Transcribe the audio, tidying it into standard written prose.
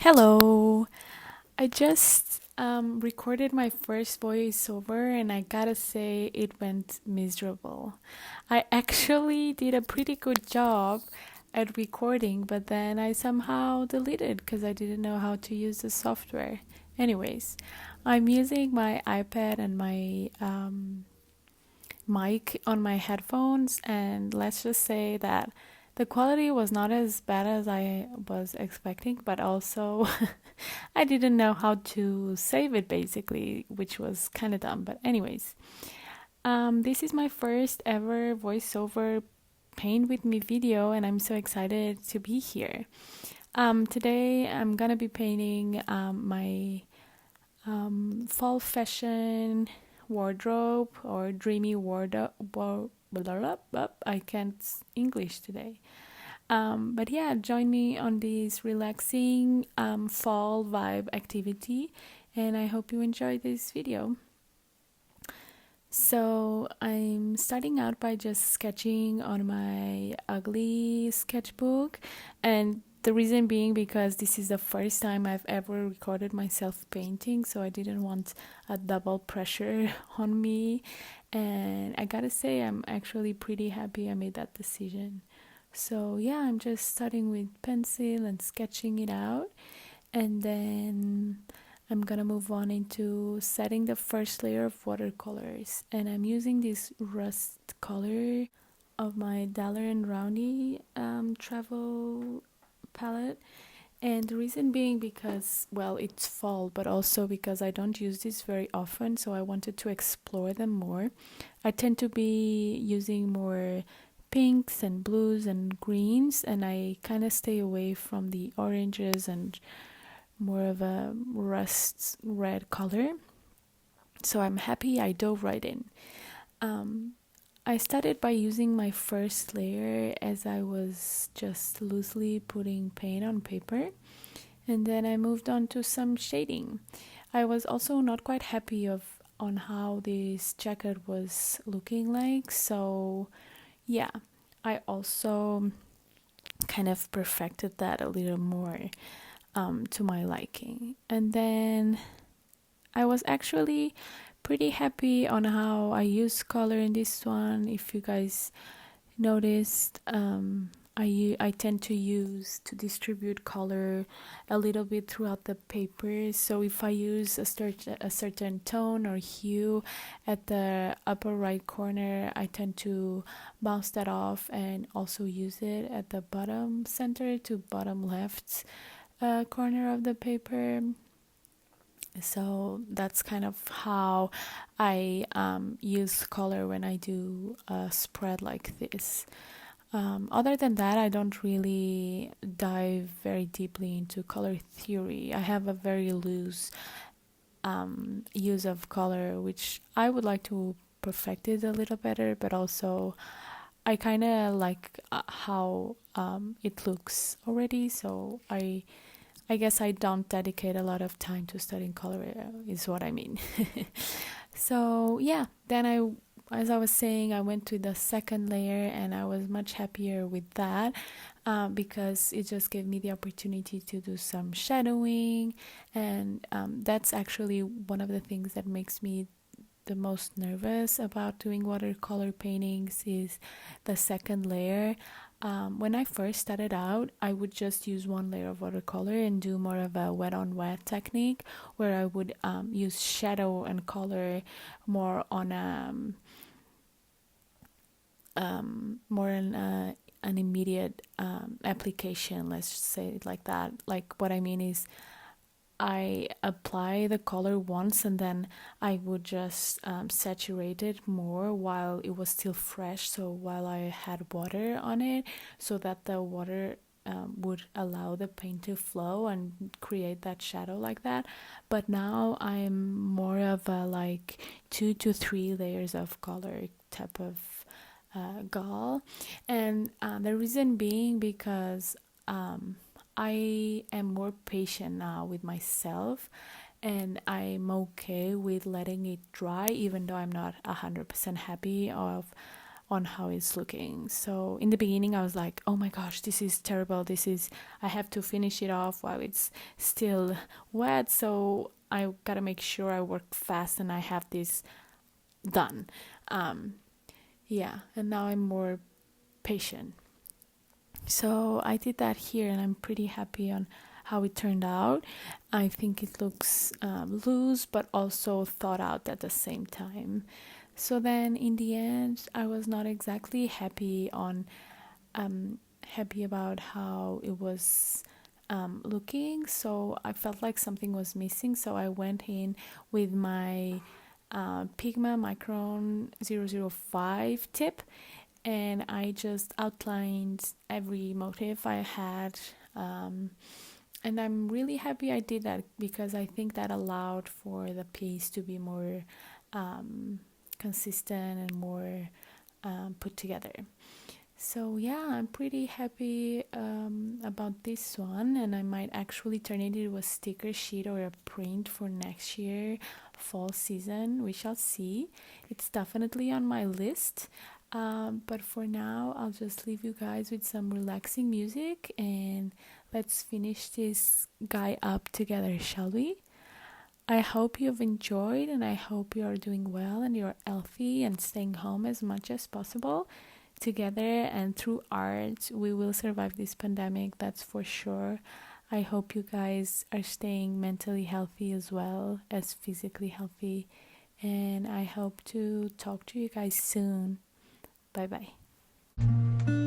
Hello! I just recorded my first voiceover and I gotta say it went miserable. I actually did a pretty good job at recording, but then I somehow deleted because I didn't know how to use the software. Anyways, I'm using my iPad and my mic on my headphones, and let's just say that the quality was not as bad as I was expecting, but also I didn't know how to save it basically, which was kind of dumb. But, anyways, this is my first ever voiceover paint with me video, and I'm so excited to be here. Today, I'm gonna be painting my fall fashion wardrobe or dreamy wardrobe. I can't English today. But yeah, join me on this relaxing fall vibe activity, and I hope you enjoy this video. So I'm starting out by just sketching on my ugly sketchbook, and the reason being because this is the first time I've ever recorded myself painting, so I didn't want a double pressure on me. And I gotta say, I'm actually pretty happy I made that decision. So yeah, I'm just starting with pencil and sketching it out, and then I'm gonna move on into setting the first layer of watercolors, and I'm using this rust color of my Daler and Roundy travel palette. And the reason being because, well, it's fall, but also because I don't use this very often, so I wanted to explore them more. I tend to be using more pinks and blues and greens, and I kind of stay away from the oranges and more of a rust red color. So I'm happy I dove right in. I started by using my first layer as I was just loosely putting paint on paper, and then I moved on to some shading. I was also not quite happy on how this jacket was looking like, so yeah, I also kind of perfected that a little more to my liking. And then I was actually pretty happy on how I use color in this one. If you guys noticed, I tend to use to distribute color a little bit throughout the paper. So if I use a certain tone or hue at the upper right corner, I tend to bounce that off and also use it at the bottom center to bottom left corner of the paper. So that's kind of how I use color when I do a spread like this. Other than that, I don't really dive very deeply into color theory. I have a very loose use of color, which I would like to perfect it a little better, but also I kind of like how it looks already, so I guess I don't dedicate a lot of time to studying color, is what I mean. So yeah, then as I was saying, I went to the second layer and I was much happier with that because it just gave me the opportunity to do some shadowing, and that's actually one of the things that makes me the most nervous about doing watercolor paintings is the second layer. When I first started out, I would just use one layer of watercolor and do more of a wet on wet technique where I would use shadow and color more on an immediate application, let's say it like that. Like, what I mean is I apply the color once and then I would just saturate it more while it was still fresh, so while I had water on it, so that the water would allow the paint to flow and create that shadow like that. But now I'm more of a like 2 to 3 layers of color type of gal, and the reason being because I am more patient now with myself, and I'm okay with letting it dry even though I'm not 100% happy on how it's looking. So in the beginning I was like, oh my gosh, this is terrible, I have to finish it off while it's still wet, so I gotta make sure I work fast and I have this done. Yeah, and now I'm more patient. So I did that here and I'm pretty happy on how it turned out. I think it looks loose but also thought out at the same time. So then in the end I was not exactly happy about how it was looking, so I felt like something was missing, so I went in with my Pigma Micron 005 tip and I just outlined every motif I had, and I'm really happy I did that because I think that allowed for the piece to be more consistent and more put together. So yeah, I'm pretty happy about this one, and I might actually turn it into a sticker sheet or a print for next year fall season. We shall see. It's definitely on my list. But for now, I'll just leave you guys with some relaxing music and let's finish this guy up together, shall we? I hope you've enjoyed and I hope you are doing well and you're healthy and staying home as much as possible. Together and through art, we will survive this pandemic, that's for sure. I hope you guys are staying mentally healthy as well as physically healthy. And I hope to talk to you guys soon. Bye bye.